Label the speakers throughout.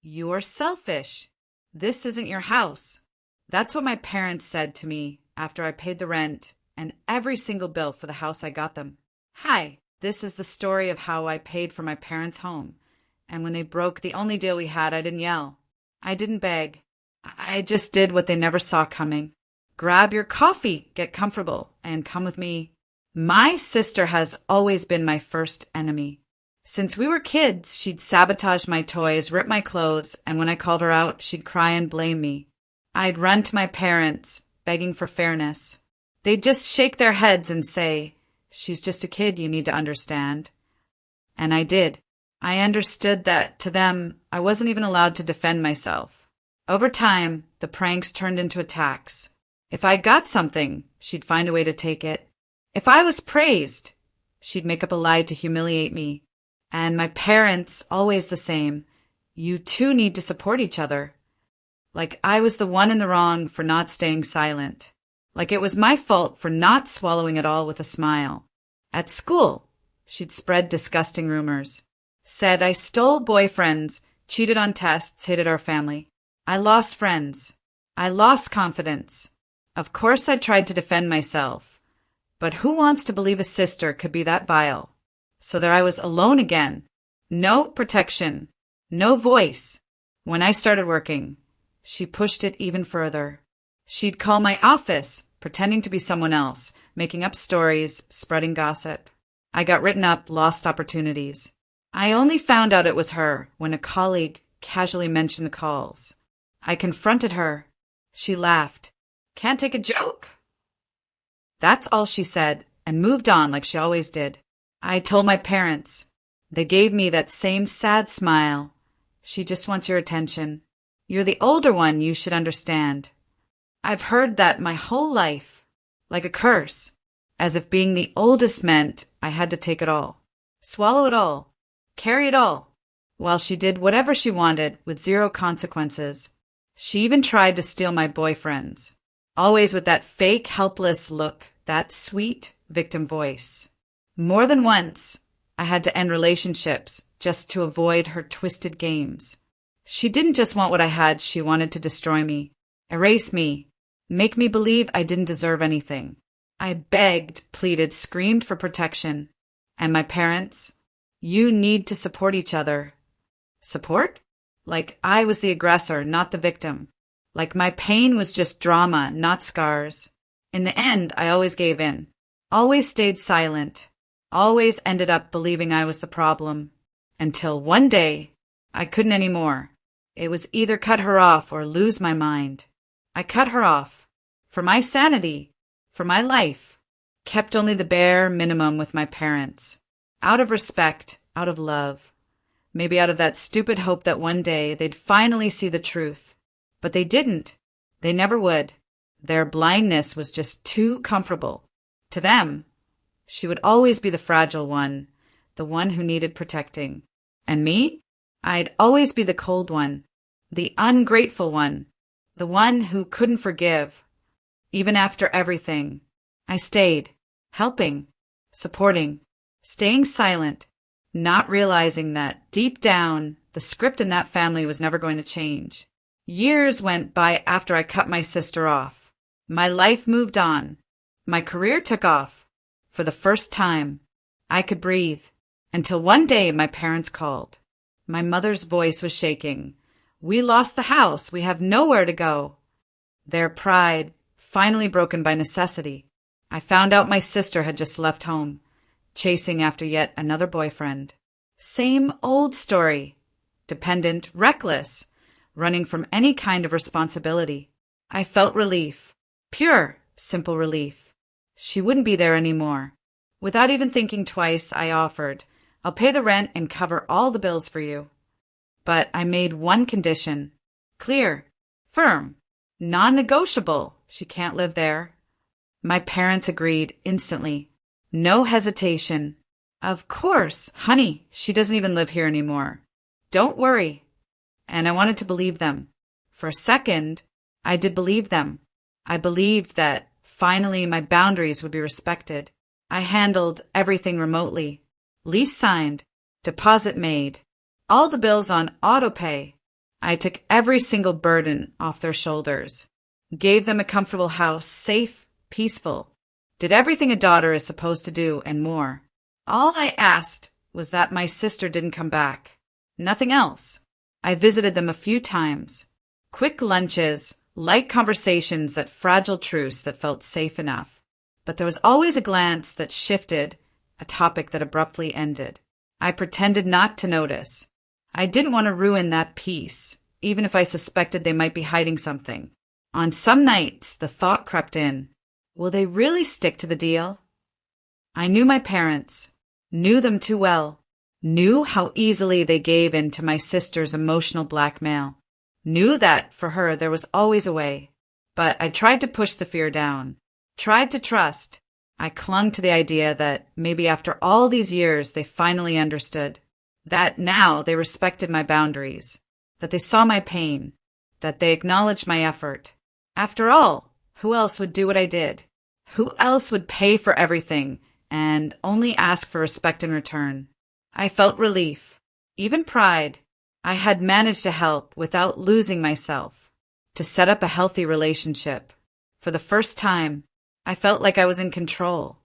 Speaker 1: You're selfish. This isn't your house. That's what my parents said to me after I paid the rent and every single bill for the house I got them. Hi, this is the story of how I paid for my parents' home. And when they broke the only deal we had, I didn't yell. I didn't beg. I just did what they never saw coming. Grab your coffee, get comfortable, and come with me. My sister has always been my first enemy. Since we were kids, she'd sabotage my toys, rip my clothes, and when I called her out, she'd cry and blame me. I'd run to my parents, begging for fairness. They'd just shake their heads and say, "She's just a kid, you need to understand." And I did. I understood that, to them, I wasn't even allowed to defend myself. Over time, the pranks turned into attacks. If I got something, she'd find a way to take it. If I was praised, she'd make up a lie to humiliate me. And my parents, always the same. You two need to support each other. Like I was the one in the wrong for not staying silent. Like it was my fault for not swallowing it all with a smile. At school, she'd spread disgusting rumors. Said I stole boyfriends, cheated on tests, hated our family. I lost friends. I lost confidence. Of course I tried to defend myself. But who wants to believe a sister could be that vile? So there I was alone again. No protection. No voice. When I started working, she pushed it even further. She'd call my office, pretending to be someone else, making up stories, spreading gossip. I got written up, lost opportunities. I only found out it was her when a colleague casually mentioned the calls. I confronted her. She laughed. "Can't take a joke?" That's all she said, and moved on like she always did. I told my parents. They gave me that same sad smile. "She just wants your attention. You're the older one, you should understand." I've heard that my whole life, like a curse, as if being the oldest meant I had to take it all, swallow it all, carry it all, while she did whatever she wanted with zero consequences. She even tried to steal my boyfriends, always with that fake, helpless look, that sweet victim voice. More than once, I had to end relationships just to avoid her twisted games. She didn't just want what I had, she wanted to destroy me, erase me, make me believe I didn't deserve anything. I begged, pleaded, screamed for protection. And my parents, "You need to support each other." Support? Like I was the aggressor, not the victim. Like my pain was just drama, not scars. In the end, I always gave in, always stayed silent, always ended up believing I was the problem. Until one day, I couldn't anymore. It was either cut her off or lose my mind. I cut her off. For my sanity, for my life. Kept only the bare minimum with my parents. Out of respect, out of love. Maybe out of that stupid hope that one day they'd finally see the truth. But they didn't. They never would. Their blindness was just too comfortable. To them, she would always be the fragile one, the one who needed protecting. And me? I'd always be the cold one, the ungrateful one, the one who couldn't forgive. Even after everything, I stayed, helping, supporting, staying silent, not realizing that deep down, the script in that family was never going to change. Years went by after I cut my sister off. My life moved on. My career took off. For the first time, I could breathe. Until one day my parents called. My mother's voice was shaking. "We lost the house. We have nowhere to go." Their pride, finally broken by necessity. I found out my sister had just left home, chasing after yet another boyfriend. Same old story. Dependent, reckless, running from any kind of responsibility. I felt relief. Pure, simple relief. She wouldn't be there anymore. Without even thinking twice, I offered, "I'll pay the rent and cover all the bills for you." But I made one condition. Clear, firm, non-negotiable. She can't live there. My parents agreed instantly. No hesitation. "Of course, honey, she doesn't even live here anymore. Don't worry." And I wanted to believe them. For a second, I did believe them. I believed that finally my boundaries would be respected. I handled everything remotely. Lease signed, deposit made, all the bills on auto pay. I took every single burden off their shoulders, gave them a comfortable house, safe, peaceful, did everything a daughter is supposed to do and more. All I asked was that my sister didn't come back. Nothing else. I visited them a few times. Quick lunches, light conversations, that fragile truce that felt safe enough. But there was always a glance that shifted, a topic that abruptly ended. I pretended not to notice. I didn't want to ruin that peace, even if I suspected they might be hiding something. On some nights, the thought crept in, will they really stick to the deal? I knew my parents, knew them too well, knew how easily they gave in to my sister's emotional blackmail, knew that for her there was always a way. But I tried to push the fear down, tried to trust. I clung to the idea that maybe after all these years they finally understood, that now they respected my boundaries, that they saw my pain, that they acknowledged my effort. After all, who else would do what I did? Who else would pay for everything and only ask for respect in return? I felt relief, even pride. I had managed to help without losing myself, to set up a healthy relationship. For the first time, I felt like I was in control.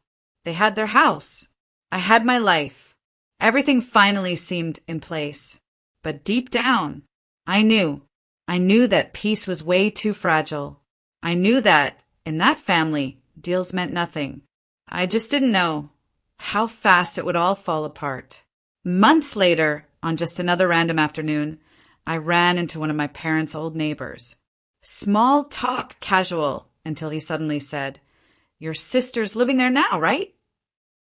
Speaker 1: They had their house. I had my life. Everything finally seemed in place. But deep down, I knew that peace was way too fragile. I knew that, in that family, deals meant nothing. I just didn't know how fast it would all fall apart. Months later, on just another random afternoon, I ran into one of my parents' old neighbors. Small talk, casual, until he suddenly said, "Your sister's living there now, right?"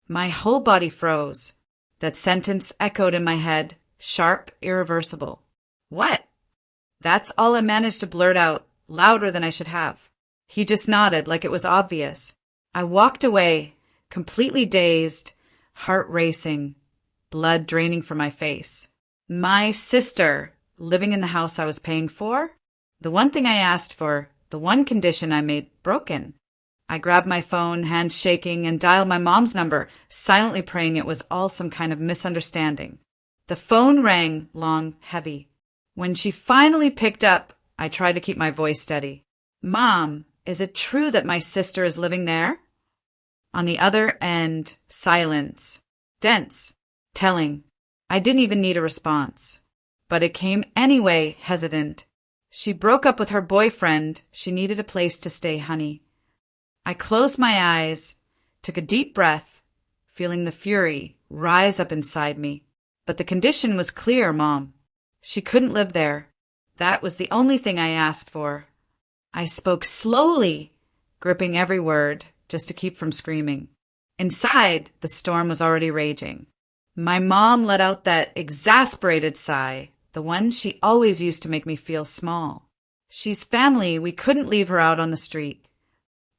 Speaker 1: My whole body froze. That sentence echoed in my head, sharp, irreversible. What? That's all I managed to blurt out, louder than I should have. He just nodded like it was obvious. I walked away, completely dazed, heart racing, blood draining from my face. My sister, living in the house I was paying for? The one thing I asked for, the one condition I made broken. I grabbed my phone, hands shaking, and dialed my mom's number, silently praying it was all some kind of misunderstanding. The phone rang, long, heavy. When she finally picked up, I tried to keep my voice steady. "Mom, is it true that my sister is living there?" On the other end, silence. Dense. Telling. I didn't even need a response. But it came anyway, hesitant. "She broke up with her boyfriend. She needed a place to stay, honey." I closed my eyes, took a deep breath, feeling the fury rise up inside me. But the condition was clear, Mom. She couldn't live there. That was the only thing I asked for. I spoke slowly, gripping every word, just to keep from screaming. Inside, the storm was already raging. My mom let out that exasperated sigh, the one she always used to make me feel small. She's family, we couldn't leave her out on the street.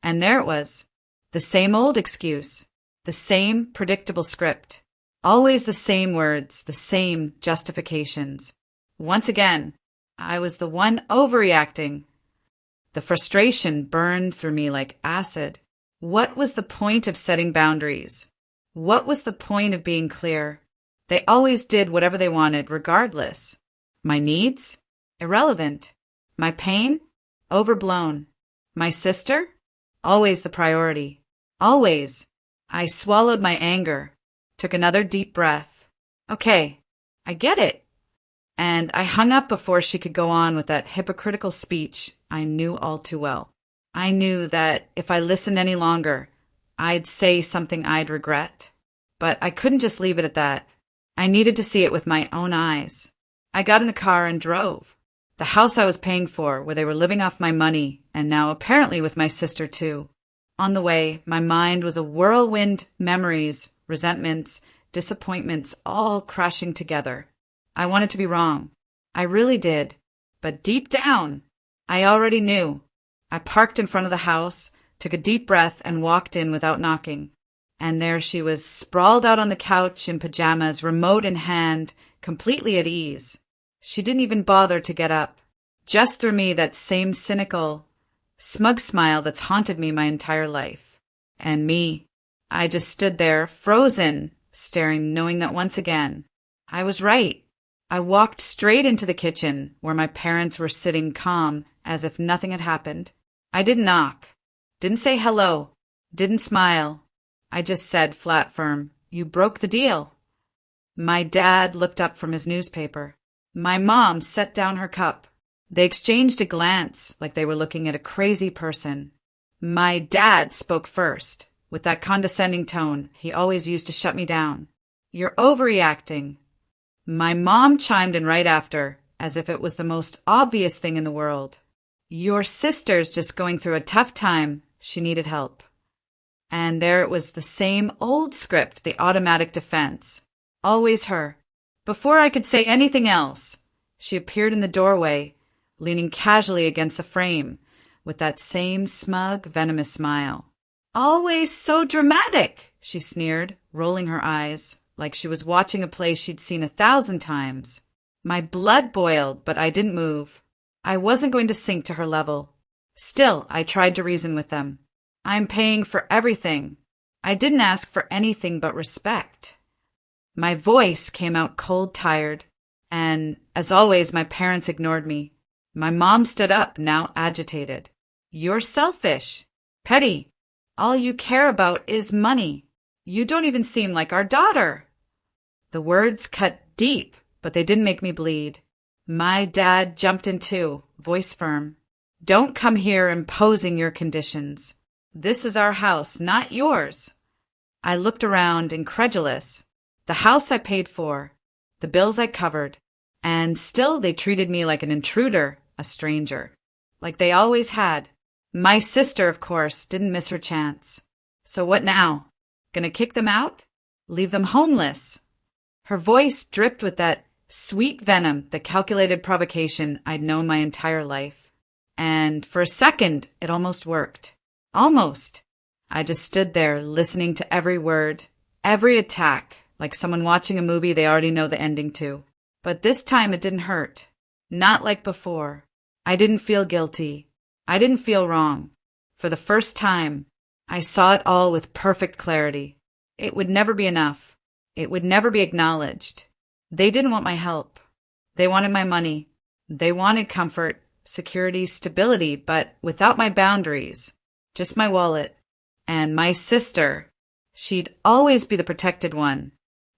Speaker 1: And there it was, the same old excuse, the same predictable script, always the same words, the same justifications. Once again, I was the one overreacting. The frustration burned through me like acid. What was the point of setting boundaries? What was the point of being clear? They always did whatever they wanted, regardless. My needs? Irrelevant. My pain? Overblown. My sister? Always the priority. Always. I swallowed my anger, took another deep breath. Okay, I get it. And I hung up before she could go on with that hypocritical speech I knew all too well. I knew that if I listened any longer, I'd say something I'd regret. But I couldn't just leave it at that. I needed to see it with my own eyes. I got in the car and drove. The house I was paying for, where they were living off my money, and now apparently with my sister too. On the way, my mind was a whirlwind, memories, resentments, disappointments, all crashing together. I wanted to be wrong. I really did. But deep down, I already knew. I parked in front of the house, took a deep breath, and walked in without knocking. And there she was, sprawled out on the couch in pajamas, remote in hand, completely at ease. She didn't even bother to get up. Just threw me that same cynical, smug smile that's haunted me my entire life. And me, I just stood there, frozen, staring, knowing that once again, I was right. I walked straight into the kitchen where my parents were sitting calm as if nothing had happened. I didn't knock, didn't say hello, didn't smile. I just said flat firm, "You broke the deal." My dad looked up from his newspaper. My mom set down her cup. They exchanged a glance like they were looking at a crazy person. My dad spoke first, with that condescending tone he always used to shut me down. "You're overreacting." My mom chimed in right after, as if it was the most obvious thing in the world. "Your sister's just going through a tough time. She needed help." And there it was, the same old script, the automatic defense. Always her. Before I could say anything else, she appeared in the doorway, leaning casually against the frame, with that same smug, venomous smile. "Always so dramatic," she sneered, rolling her eyes, like she was watching a play she'd seen 1,000 times. My blood boiled, but I didn't move. I wasn't going to sink to her level. Still, I tried to reason with them. "I'm paying for everything. I didn't ask for anything but respect." My voice came out cold, tired, and, as always, my parents ignored me. My mom stood up, now agitated. "You're selfish. Petty. All you care about is money. You don't even seem like our daughter." The words cut deep, but they didn't make me bleed. My dad jumped in too, voice firm. "Don't come here imposing your conditions. This is our house, not yours." I looked around, incredulous. The house I paid for, the bills I covered, and still they treated me like an intruder, a stranger. Like they always had. My sister, of course, didn't miss her chance. So what now? Gonna kick them out? Leave them homeless? Her voice dripped with that sweet venom, the calculated provocation I'd known my entire life. And for a second, it almost worked. Almost. I just stood there, listening to every word, every attack, like someone watching a movie they already know the ending to. But this time it didn't hurt. Not like before. I didn't feel guilty. I didn't feel wrong. For the first time, I saw it all with perfect clarity. It would never be enough. It would never be acknowledged. They didn't want my help. They wanted my money. They wanted comfort, security, stability, but without my boundaries. Just my wallet. And my sister, she'd always be the protected one.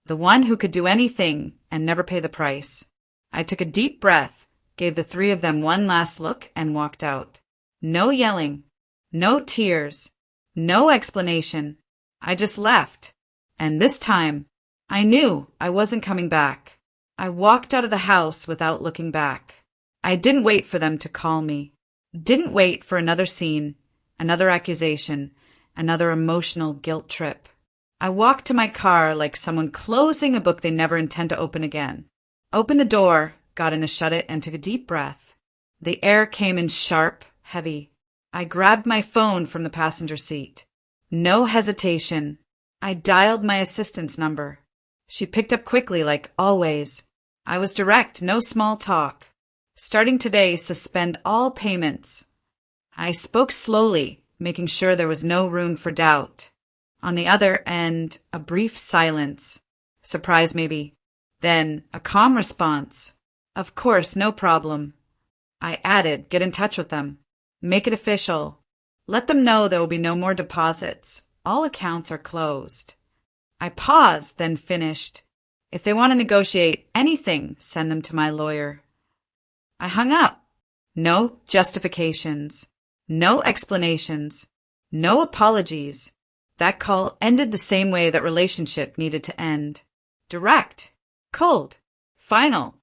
Speaker 1: The one who could do anything and never pay the price. I took a deep breath, gave the three of them one last look, and walked out. No yelling. No tears. No explanation. I just left. And this time, I knew I wasn't coming back. I walked out of the house without looking back. I didn't wait for them to call me. Didn't wait for another scene, another accusation, another emotional guilt trip. I walked to my car like someone closing a book they never intend to open again. Opened the door, got in to shut it, and took a deep breath. The air came in sharp, heavy. I grabbed my phone from the passenger seat. No hesitation. I dialed my assistant's number. She picked up quickly, like always. I was direct, no small talk. Starting today, suspend all payments. I spoke slowly, making sure there was no room for doubt. On the other end, a brief silence. Surprise, maybe. Then a calm response. "Of course, no problem." I added, "Get in touch with them. Make it official. Let them know there will be no more deposits. All accounts are closed." I paused, then finished. "If they want to negotiate anything, send them to my lawyer." I hung up. No justifications. No explanations. No apologies. That call ended the same way that relationship needed to end. Direct. Cold. Final.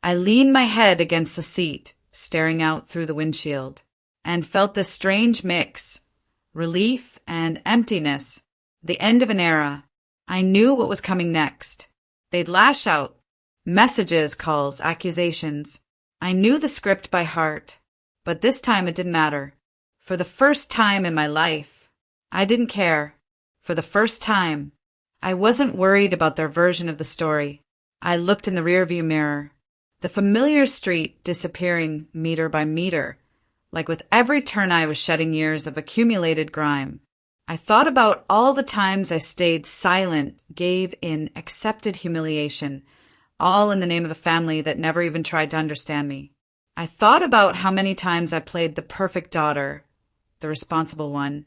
Speaker 1: I leaned my head against the seat, staring out through the windshield, and felt this strange mix. Relief and emptiness. The end of an era. I knew what was coming next. They'd lash out. Messages, calls, accusations. I knew the script by heart. But this time it didn't matter. For the first time in my life, I didn't care. For the first time, I wasn't worried about their version of the story. I looked in the rearview mirror. The familiar street disappearing meter by meter, like with every turn I was shedding years of accumulated grime. I thought about all the times I stayed silent, gave in, accepted humiliation, all in the name of a family that never even tried to understand me. I thought about how many times I played the perfect daughter, the responsible one,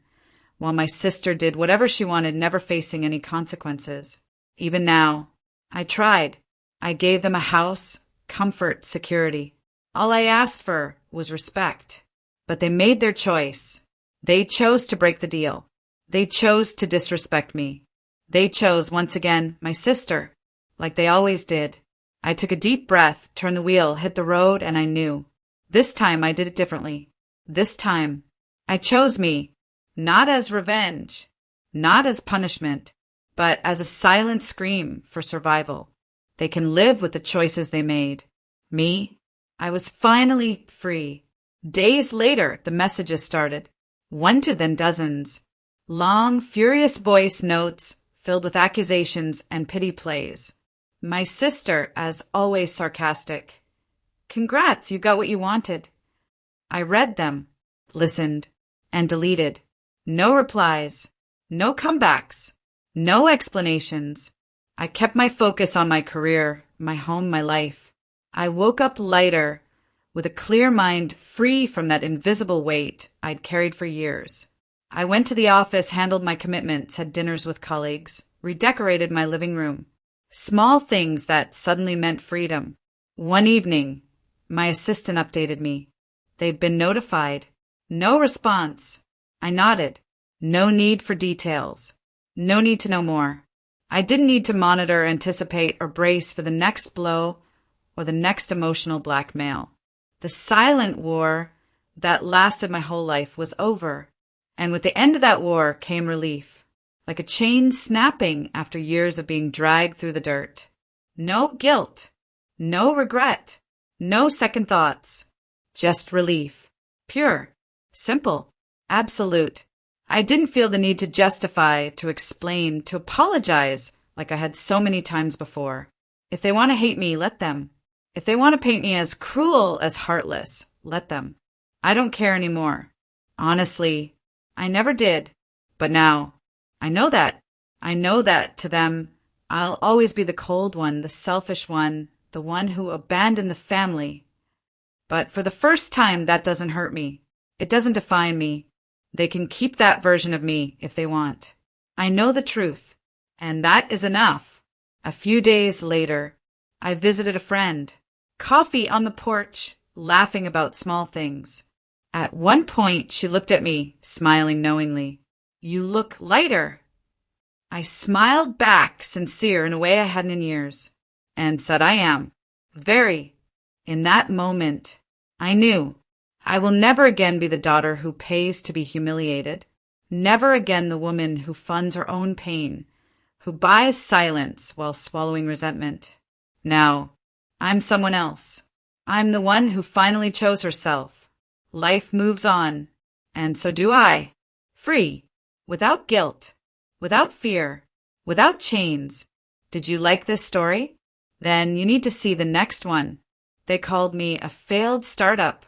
Speaker 1: while my sister did whatever she wanted, never facing any consequences. Even now, I tried. I gave them a house, comfort, security. All I asked for was respect. But they made their choice. They chose to break the deal. They chose to disrespect me. They chose, once again, my sister, like they always did. I took a deep breath, turned the wheel, hit the road, and I knew. This time I did it differently. This time, I chose me, not as revenge, not as punishment, but as a silent scream for survival. They can live with the choices they made. Me, I was finally free. Days later, the messages started. One to then dozens. Long, furious voice notes filled with accusations and pity plays. My sister, as always sarcastic. Congrats, you got what you wanted. I read them, listened, and deleted. No replies, no comebacks, no explanations. I kept my focus on my career, my home, my life. I woke up lighter, with a clear mind, free from that invisible weight I'd carried for years. I went to the office, handled my commitments, had dinners with colleagues, redecorated my living room. Small things that suddenly meant freedom. One evening, my assistant updated me. They've been notified. No response. I nodded. No need for details. No need to know more. I didn't need to monitor, anticipate, or brace for the next blow or the next emotional blackmail. The silent war that lasted my whole life was over. And with the end of that war came relief. Like a chain snapping after years of being dragged through the dirt. No guilt, no regret, no second thoughts, just relief. Pure, simple, absolute. I didn't feel the need to justify, to explain, to apologize like I had so many times before. If they want to hate me, let them. If they want to paint me as cruel, as heartless, let them. I don't care anymore. Honestly, I never did, but now, I know that. I know that to them, I'll always be the cold one, the selfish one, the one who abandoned the family. But for the first time, that doesn't hurt me. It doesn't define me. They can keep that version of me if they want. I know the truth, and that is enough. A few days later, I visited a friend. Coffee on the porch, laughing about small things. At one point, she looked at me, smiling knowingly. You look lighter. I smiled back, sincere in a way I hadn't in years, and said I am. Very. In that moment, I knew I will never again be the daughter who pays to be humiliated, never again the woman who funds her own pain, who buys silence while swallowing resentment. Now, I'm someone else. I'm the one who finally chose herself. Life moves on, and so do I. Free. Without guilt, without fear, without chains. Did you like this story? Then you need to see the next one. They called me a failed startup.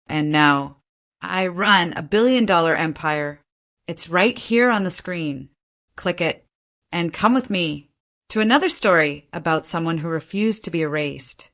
Speaker 1: And now, I run a billion-dollar empire. It's right here on the screen. Click it, and come with me to another story about someone who refused to be erased.